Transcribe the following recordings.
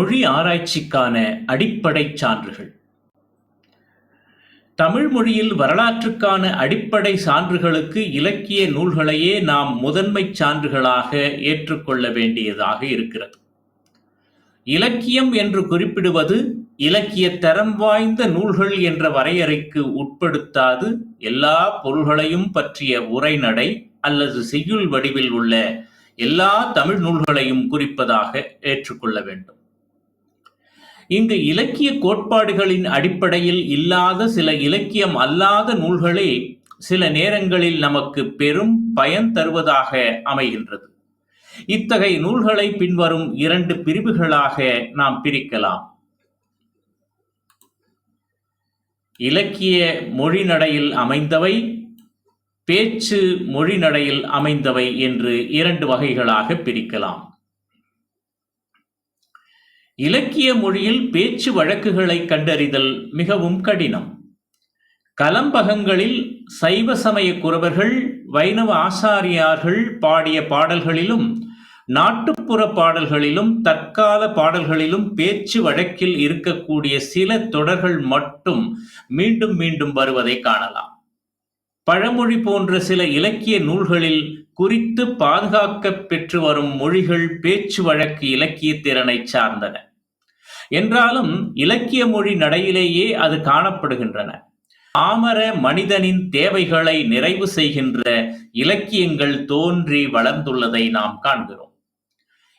மொழி ஆராய்ச்சிக்கான அடிப்படைச் சான்றுகள். தமிழ் மொழியில் வரலாற்றுக்கான அடிப்படை சான்றுகளுக்கு இலக்கிய நூல்களையே நாம் முதன்மைச் சான்றுகளாக ஏற்றுக்கொள்ள வேண்டியதாக இருக்கிறது. இலக்கியம் என்று குறிப்பிடுவது இலக்கிய தரம் வாய்ந்த நூல்கள் என்ற வரையறைக்கு உட்படுத்தாது எல்லா பொருள்களையும் பற்றிய உரைநடை அல்லது செய்யுள் வடிவில் உள்ள எல்லா தமிழ் நூல்களையும் குறிப்பதாக ஏற்றுக்கொள்ள வேண்டும். இங்கு இலக்கிய கோட்பாடுகளின் அடிப்படையில் இல்லாத சில இலக்கியம் அல்லாத நூல்களே சில நேரங்களில் நமக்கு பெரும் பயன் தருவதாக அமைகின்றது. இத்தகைய நூல்களை பின்வரும் 2 பிரிவுகளாக நாம் பிரிக்கலாம். இலக்கிய மொழிநடையில் அமைந்தவை, பேச்சு மொழிநடையில் அமைந்தவை என்று 2 வகைகளாக பிரிக்கலாம். இலக்கிய மொழியில் பேச்சு வழக்குகளை கண்டறிதல் மிகவும் கடினம். கலம்பகங்களில் சைவ சமய குரவர்கள், வைணவ ஆசாரியார்கள் பாடிய பாடல்களிலும் நாட்டுப்புற பாடல்களிலும் தற்கால பாடல்களிலும் பேச்சு வழக்கில் இருக்கக்கூடிய சில தொடர்கள் மட்டும் மீண்டும் மீண்டும் வருவதை காணலாம். பழமொழி போன்ற சில இலக்கிய நூல்களில் குறித்து பாதுகாக்க பெற்று வரும் மொழிகள் பேச்சு வழக்கு இலக்கிய திறனை சார்ந்தன. என்றாலும் இலக்கிய மொழி நடையிலேயே அது காணப்படுகின்றன. பாமர மனிதனின் தேவைகளை நிறைவு செய்கின்ற இலக்கியங்கள் தோன்றி வளர்ந்துள்ளதை நாம் காண்கிறோம்.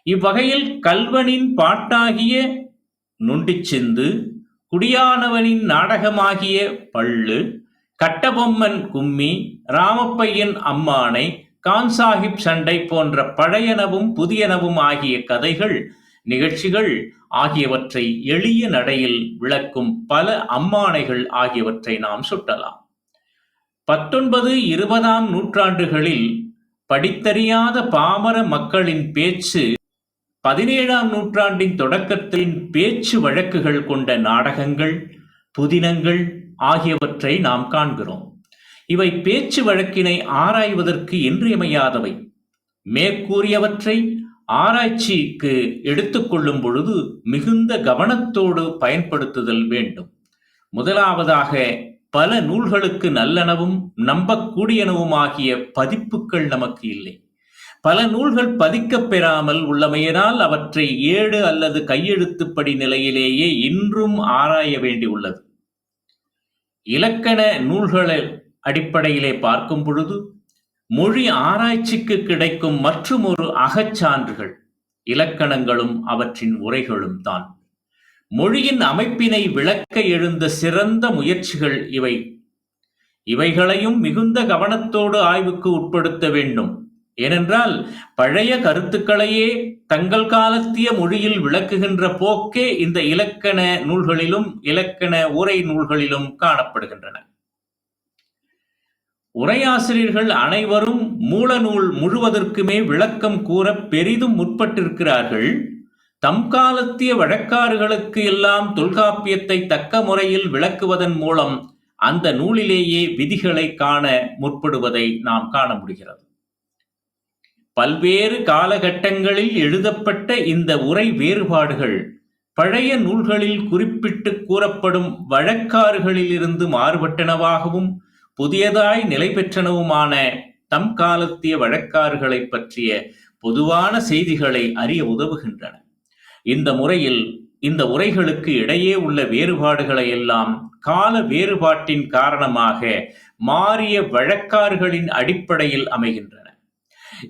இவ்வகையில் கல்வனின் பாட்டாகிய நுண்டிச்சிந்து, குடியானவனின் நாடகமாகிய பள்ளு, கட்டபொம்மன் கும்மி, ராமப்பையன் அம்மானை, கான்சாஹிப் சண்டை போன்ற பழையனவும் புதியனவும் ஆகிய கதைகள், நிகழ்ச்சிகள் ஆகியவற்றை எளிய நடையில் விளக்கும் பல அம்மானைகள் ஆகியவற்றை நாம் சுட்டலாம். 19, 20ஆம் நூற்றாண்டுகளில் படித்தறியாத பாமர மக்களின் பேச்சு 17ஆம் நூற்றாண்டின் தொடக்கத்தில் பேச்சு வழக்குகள் கொண்ட நாடகங்கள், புதினங்கள் ஆகியவற்றை நாம் காண்கிறோம். இவை பேச்சு வழக்கினை ஆராய்வதற்கு இன்றியமையாதவை. மேற்கூறியவற்றை ஆராய்ச்சிக்கு எடுத்துக்கொள்ளும் பொழுது மிகுந்த கவனத்தோடு பயன்படுத்துதல் வேண்டும். முதலாவதாக, பல நூல்களுக்கு நல்லனவும் நம்பக்கூடியனவுமாகிய பதிப்புகள் நமக்கு இல்லை. பல நூல்கள் பதிக்கப் பெறாமல் உள்ளமையினால் அவற்றை ஏடு அல்லது கையெழுத்துப்படி நிலையிலேயே இன்றும் ஆராய வேண்டியுள்ளது. இலக்கண நூல்களை அடிப்படையிலே பார்க்கும் பொழுது மொழி ஆராய்ச்சிக்கு கிடைக்கும் மற்றுமொரு அகச்சான்றுகள் இலக்கணங்களும் அவற்றின் உரைகளும் தான். மொழியின் அமைப்பினை விளக்க எழுந்த சிறந்த முயற்சிகள் இவை. இவைகளையும் மிகுந்த கவனத்தோடு ஆய்வுக்கு உட்படுத்த வேண்டும். ஏனென்றால் பழைய கருத்துக்களையே தங்கள் காலத்திய மொழியில் விளக்குகின்ற போக்கே இந்த இலக்கண நூல்களிலும் இலக்கண உரை நூல்களிலும் காணப்படுகின்றன. உரையாசிரியர்கள் அனைவரும் மூலநூல் முழுவதற்குமே விளக்கம் கூற பெரிதும் முற்பட்டிருக்கிறார்கள். தம் காலத்திய வழக்காறுகளுக்கு எல்லாம் தொல்காப்பியத்தை தக்க முறையில் விளக்குவதன் மூலம் அந்த நூலிலேயே விதிகளை காண முற்படுவதை நாம் காண முடிகிறது. பல்வேறு காலகட்டங்களில் எழுதப்பட்ட இந்த உரை வேறுபாடுகள் பழைய நூல்களில் குறிப்பிட்டு கூறப்படும் வழக்காறுகளிலிருந்து மாறுபட்டனவாகவும் புதியதாய் நிலை பெற்றனவுமான தம் காலத்திய வழக்காறுகளை பற்றிய பொதுவான செய்திகளை அறிய உதவுகின்றன. இந்த முறையில் இந்த உரைகளுக்கு இடையே உள்ள வேறுபாடுகளை எல்லாம் கால வேறுபாட்டின் காரணமாக மாறிய வழக்காறுகளின் அடிப்படையில் அமைகின்றன.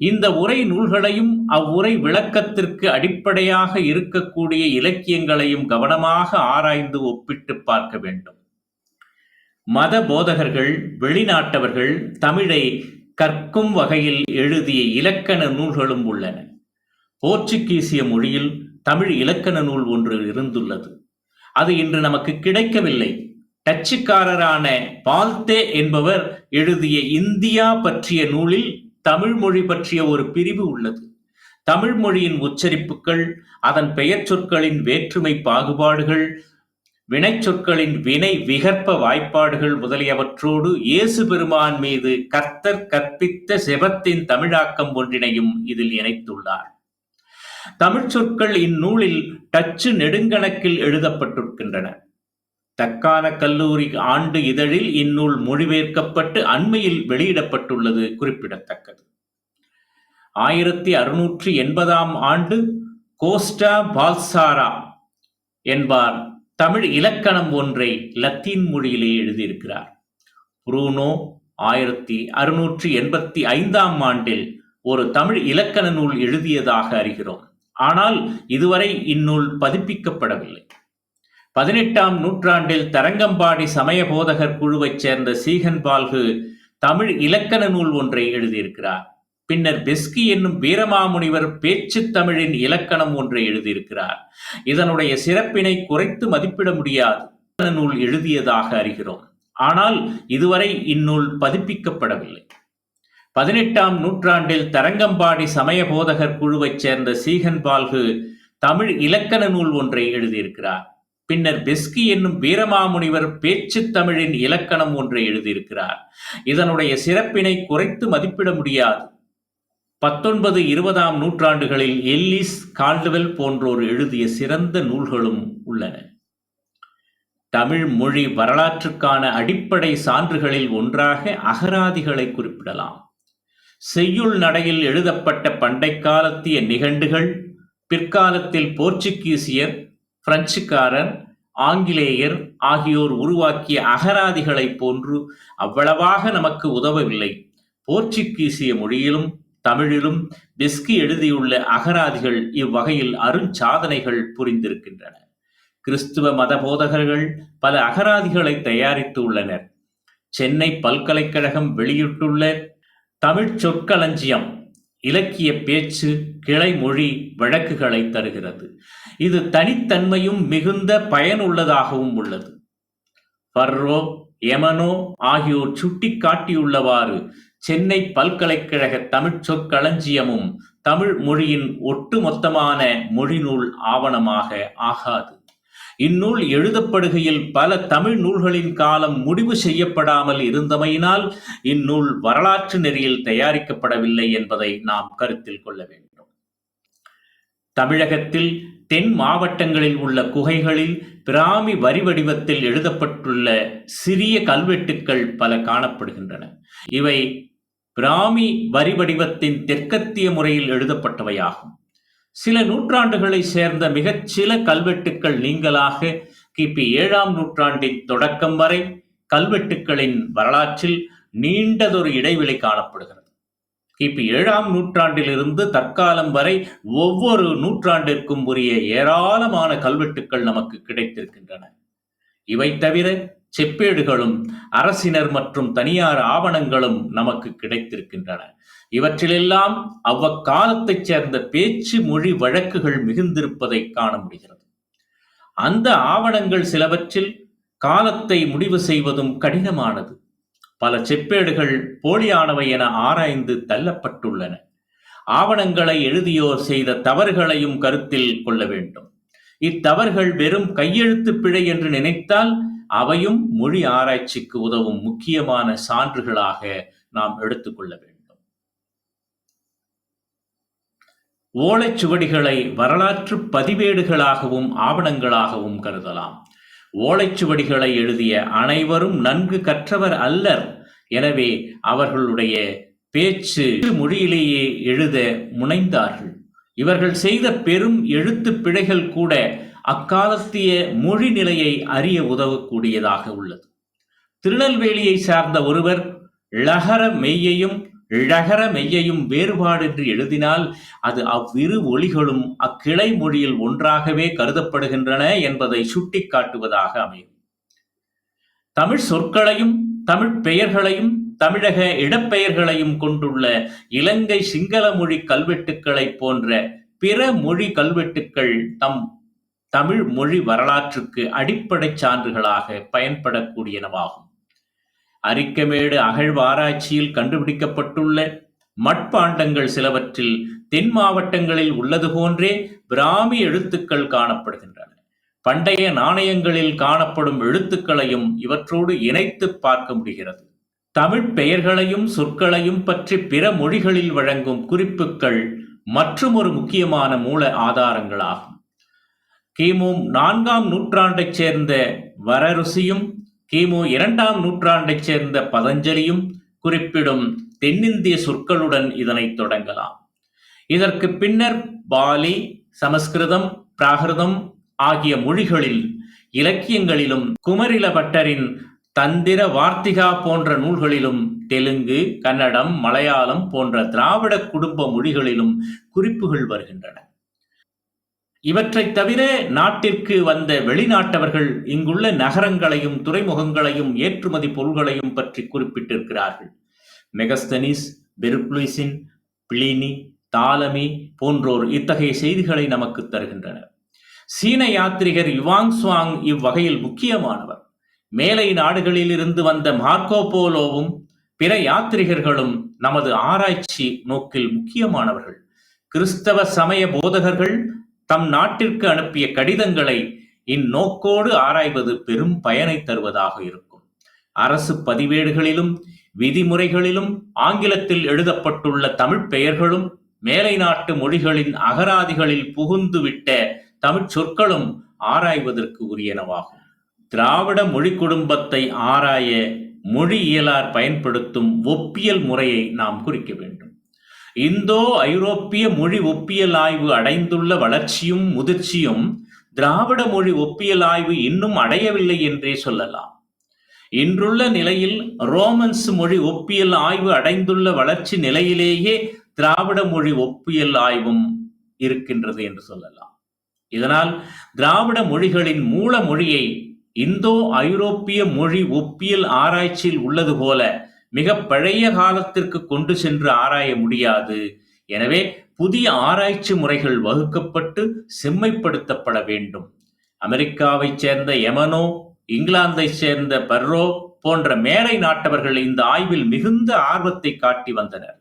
இந்த உரை நூல்களையும் அவ்வுரை விளக்கத்திற்கு அடிப்படையாக இருக்கக்கூடிய இலக்கியங்களையும் கவனமாக ஆராய்ந்து ஒப்பிட்டு பார்க்க வேண்டும். மத போதகர்கள், வெளிநாட்டவர்கள் தமிழை கற்கும் வகையில் எழுதிய இலக்கண நூல்களும் உள்ளன. போர்ச்சுகீசிய மொழியில் தமிழ் இலக்கண நூல் ஒன்று இருந்துள்ளது. அது இன்று நமக்கு கிடைக்கவில்லை. டச்சுக்காரரான பால்தே என்பவர் எழுதிய இந்தியா பற்றிய நூலில் தமிழ் மொழி பற்றிய ஒரு பிரிவு உள்ளது. தமிழ் மொழியின் உச்சரிப்புகள், அதன் பெயர் சொற்களின் வேற்றுமை பாகுபாடுகள், வினைச்சொற்களின் வினை விகற்ப வாய்ப்பாடுகள் முதலியவற்றோடு இயேசு பெருமான் மீது கர்த்தர் கற்பித்த செபத்தின் தமிழாக்கம் ஒன்றினையும் இதில் இணைத்துள்ளார். தமிழ்ச் சொற்கள் இந்நூலில் டச்சு நெடுங்கணக்கில் எழுதப்பட்டிருக்கின்றன. தக்கான கல்லூரி ஆண்டு இதழில் இந்நூல் மொழிபெயர்க்கப்பட்டு அண்மையில் வெளியிடப்பட்டுள்ளது குறிப்பிடத்தக்கது. 1680 ஆண்டு கோஸ்டா பால்சாரா என்பார் தமிழ் இலக்கணம் ஒன்றை லத்தீன் மொழியிலே எழுதியிருக்கிறார். புரூனோ 1685 ஆண்டில் ஒரு தமிழ் இலக்கண நூல் எழுதியதாக அறிகிறோம். ஆனால் இதுவரை இந்நூல் பதிப்பிக்கப்படவில்லை. 18ஆம் நூற்றாண்டில் தரங்கம்பாடி சமய போதகர் குழுவைச் சேர்ந்த சீகன்பால்கு தமிழ் இலக்கண நூல் ஒன்றை எழுதியிருக்கிறார். பின்னர் பெஸ்கி என்னும் வீரமாமுனிவர் பேச்சு தமிழின் இலக்கணம் ஒன்றை எழுதியிருக்கிறார். இதனுடைய சிறப்பினை குறைத்து மதிப்பிட முடியாது நூல் எழுதியதாக அறிகிறோம். ஆனால் இதுவரை இந்நூல் பதிப்பிக்கப்படவில்லை. 18ஆம் நூற்றாண்டில் தரங்கம்பாடி சமய போதகர் குழுவைச் சேர்ந்த சீகன்பால்கு தமிழ் இலக்கண நூல் ஒன்றை எழுதியிருக்கிறார். பின்னர் பெஸ்கி என்னும் வீரமாமுனிவர் பேச்சு தமிழின் இலக்கணம் ஒன்றை எழுதியிருக்கிறார். இதனுடைய சிறப்பினை குறைத்து மதிப்பிட முடியாது. 19, 20ஆம் நூற்றாண்டுகளில் எல்லிஸ், கால்டுவெல் போன்றோர் எழுதிய சிறந்த நூல்களும் உள்ளன. தமிழ் மொழி வரலாற்றுக்கான அடிப்படை சான்றுகளில் ஒன்றாக அகராதிகளை குறிப்பிடலாம். செய்யுள் நடையில் எழுதப்பட்ட பண்டை காலத்திய நிகண்டுகள் பிற்காலத்தில் போர்ச்சுகீசியர், பிரெஞ்சுக்காரர், ஆங்கிலேயர் ஆகியோர் உருவாக்கிய அகராதிகளைப் போன்று அவ்வளவாக நமக்கு உதவவில்லை. போர்ச்சுகீசிய மொழியிலும் தமிழிலும் பெஸ்கி எழுதியுள்ள அகராதிகள் இவ்வகையில் அருஞ்சாதனைகள் புரிந்திருக்கின்றன. கிறிஸ்துவ மத போதகர்கள் பல அகராதிகளை தயாரித்து உள்ளனர். சென்னை பல்கலைக்கழகம் வெளியிட்டுள்ள தமிழ்ச் சொற்களஞ்சியம் இலக்கிய பேச்சு, கிளை மொழி வழக்குகளை தருகிறது. இது தனித்தன்மையும் மிகுந்த பயனுள்ளதாகவும் உள்ளது. ஃபர்ரோ, எமனோ ஆகியோர் சுட்டி காட்டியுள்ளவாறு சென்னை பல்கலைக்கழக தமிழ்ச் சொற்களஞ்சியமும் தமிழ் மொழியின் ஒட்டுமொத்தமான மொழிநூல் ஆவணமாக ஆகாது. இந்நூல் எழுதப்படுகையில் பல தமிழ் நூல்களின் காலம் முடிவு செய்யப்படாமல் இருந்தமையினால் இந்நூல் வரலாற்று நெறியில் தயாரிக்கப்படவில்லை என்பதை நாம் கருத்தில் கொள்ள வேண்டும். தமிழகத்தில் தென் மாவட்டங்களில் உள்ள குகைகளில் பிராமி வரி வடிவத்தில் எழுதப்பட்டுள்ள சிறிய கல்வெட்டுக்கள் பல காணப்படுகின்றன. இவை பிராமி வரி வடிவத்தின் தெற்கத்திய முறையில் எழுதப்பட்டவையாகும். சில நூற்றாண்டுகளை சேர்ந்த மிகச் சில கல்வெட்டுக்கள் நீங்களாக கிபி 7ஆம் நூற்றாண்டின் தொடக்கம் வரை கல்வெட்டுக்களின் வரலாற்றில் நீண்டதொரு இடைவெளி காணப்படுகிறது. கிபி 7ஆம் நூற்றாண்டிலிருந்து தற்காலம் வரை ஒவ்வொரு நூற்றாண்டிற்கும் உரிய ஏராளமான கல்வெட்டுக்கள் நமக்கு கிடைத்திருக்கின்றன. இவை தவிர செப்பேடுகளும் அரசினர் மற்றும் தனியார் ஆவணங்களும் நமக்கு கிடைத்திருக்கின்றன. இவற்றிலெல்லாம் அவ்வக்காலத்தைச் சேர்ந்த பேச்சு மொழி வழக்குகள் மிகுந்திருப்பதை காண முடிகிறது. அந்த ஆவணங்கள் சிலவற்றில் காலத்தை முடிவு செய்வதும் கடினமானது. பல செப்பேடுகள் போலியானவை என ஆராய்ந்து தள்ளப்பட்டுள்ளன. ஆவணங்களை எழுதியோர் செய்த தவறுகளையும் கருத்தில் கொள்ள வேண்டும். இத்தவறுகள் வெறும் கையெழுத்து பிழை என்று நினைத்தால் அவையும் மொழி ஆராய்ச்சிக்கு உதவும் முக்கியமான சான்றுகளாக நாம் எடுத்துக்கொள்ள வேண்டும். ஓலைச்சுவடிகளை வரலாற்று பதிவேடுகளாகவும் ஆவணங்களாகவும் கருதலாம். ஓலைச்சுவடிகளை எழுதிய அனைவரும் நன்கு கற்றவர் அல்லர். எனவே அவர்களுடைய பேச்சு மொழியிலேயே எழுத முனைந்தார்கள். இவர்கள் செய்த பெரும் எழுத்து பிழைகள் கூட அக்காலத்திய மொழி நிலையை அறிய உதவக்கூடியதாக உள்ளது. திருநெல்வேலியை சார்ந்த ஒருவர் ழகர மெய்யையும் ழகர மெய்யையும் வேறுபாடின்றி எழுதினால் அது அவ்விரு ஒலிகளும் அக்கிளை மொழியில் ஒன்றாகவே கருதப்படுகின்றன என்பதை சுட்டி காட்டுவதாக அமையும். தமிழ் சொற்களையும் தமிழ் பெயர்களையும் தமிழக இடப்பெயர்களையும் கொண்டுள்ள இலங்கை சிங்கள மொழி கல்வெட்டுக்களை போன்ற பிற மொழி கல்வெட்டுக்கள் தமிழ் மொழி வரலாற்றுக்கு அடிப்படை சான்றுகளாக பயன்படக்கூடியனவாகும். அரிக்கமேடு அகழ்வாராய்ச்சியில் கண்டுபிடிக்கப்பட்டுள்ள மட்பாண்டங்கள் சிலவற்றில் தென் மாவட்டங்களில் உள்ளது போன்றே பிராமி எழுத்துக்கள் காணப்படுகின்றன. பண்டைய நாணயங்களில் காணப்படும் எழுத்துக்களையும் இவற்றோடு இணைத்து பார்க்க முடிகிறது. தமிழ் பெயர்களையும் சொற்களையும் பற்றி பிற மொழிகளில் வழங்கும் குறிப்புகள் மற்றுமொரு முக்கியமான மூல ஆதாரங்களாகும். கிமு 4ஆம் நூற்றாண்டைச் சேர்ந்த வரருசியும் கிமு 2ஆம் நூற்றாண்டைச் சேர்ந்த பதஞ்சலியும் குறிப்பிடும் தென்னிந்திய சொற்களுடன் இதனை தொடங்கலாம். இதற்கு பின்னர் பாலி, சமஸ்கிருதம், பிராகிருதம் ஆகிய மொழிகளில் இலக்கியங்களிலும் குமரில பட்டரின் தந்திர வார்த்திகா போன்ற நூல்களிலும் தெலுங்கு, கன்னடம், மலையாளம் போன்ற திராவிட குடும்ப மொழிகளிலும் குறிப்புகள் வருகின்றன. இவற்றைத் தவிர நாட்டிற்கு வந்த வெளிநாட்டவர்கள் இங்குள்ள நகரங்களையும் துறைமுகங்களையும் ஏற்றுமதி பொருள்களையும் பற்றி குறிப்பிட்டிருக்கிறார்கள். மெகஸ்தனிஸ், பெர்குலிசின், பிளினி, தாலமி போன்றோர் இத்தகைய செய்திகளை நமக்கு தருகின்றனர். சீன யாத்ரிகர் யுவாங்சுவாங் இவ்வகையில் முக்கியமானவர். மேலை நாடுகளில் இருந்து வந்த மார்க்கோபோலோவும் பிற யாத்ரிகர்களும் நமது ஆராய்ச்சி நோக்கில் முக்கியமானவர்கள். கிறிஸ்தவ சமய போதகர்கள் தம் நாட்டிற்கு அனுப்பிய கடிதங்களை இந்நோக்கோடு ஆராய்வது பெரும் பயனை தருவதாக இருக்கும். அரசு பதிவேடுகளிலும் விதிமுறைகளிலும் ஆங்கிலத்தில் எழுதப்பட்டுள்ள தமிழ் பெயர்களும் மேலை நாட்டு மொழிகளின் அகராதிகளில் புகுந்துவிட்ட தமிழ் சொற்களும் ஆராய்வதற்கு உரியனவாகும். திராவிட மொழி குடும்பத்தை ஆராய மொழியியலார் பயன்படுத்தும் ஒப்பியல் முறையை நாம் குறிக்க வேண்டும். இந்தோ ஐரோப்பிய மொழி ஒப்பியல் ஆய்வு அடைந்துள்ள வளர்ச்சியும் முதிர்ச்சியும் திராவிட மொழி ஒப்பியல் ஆய்வு இன்னும் அடையவில்லை என்றே சொல்லலாம். இன்றுள்ள நிலையில் ரோமன்ஸ் மொழி ஒப்பியல் ஆய்வு அடைந்துள்ள வளர்ச்சி நிலையிலேயே திராவிட மொழி ஒப்பியல் ஆய்வும் இருக்கின்றது என்று சொல்லலாம். இதனால் திராவிட மொழிகளின் மூல மொழியை இந்தோ ஐரோப்பிய மொழி ஒப்பியல் ஆராய்ச்சியில் உள்ளது போல மிக பழைய காலத்திற்கு கொண்டு சென்று ஆராய முடியாது. எனவே புதிய ஆராய்ச்சி முறைகள் வகுக்கப்பட்டு செம்மைப்படுத்தப்பட வேண்டும். அமெரிக்காவைச் சேர்ந்த எமனோ, இங்கிலாந்தைச் சேர்ந்த பர்ரோ போன்ற மேலை நாட்டவர்கள் இந்த ஆய்வில் மிகுந்த ஆர்வத்தை காட்டி வந்தனர்.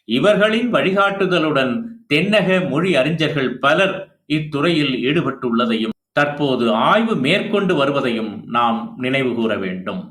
இவர்களின் வழிகாட்டுதலுடன் தென்னக மொழி அறிஞர்கள் பலர் இத்துறையில் ஈடுபட்டுள்ளதையும் தற்போது ஆய்வு மேற்கொண்டு வருவதையும் நாம் நினைவு கூற வேண்டும்.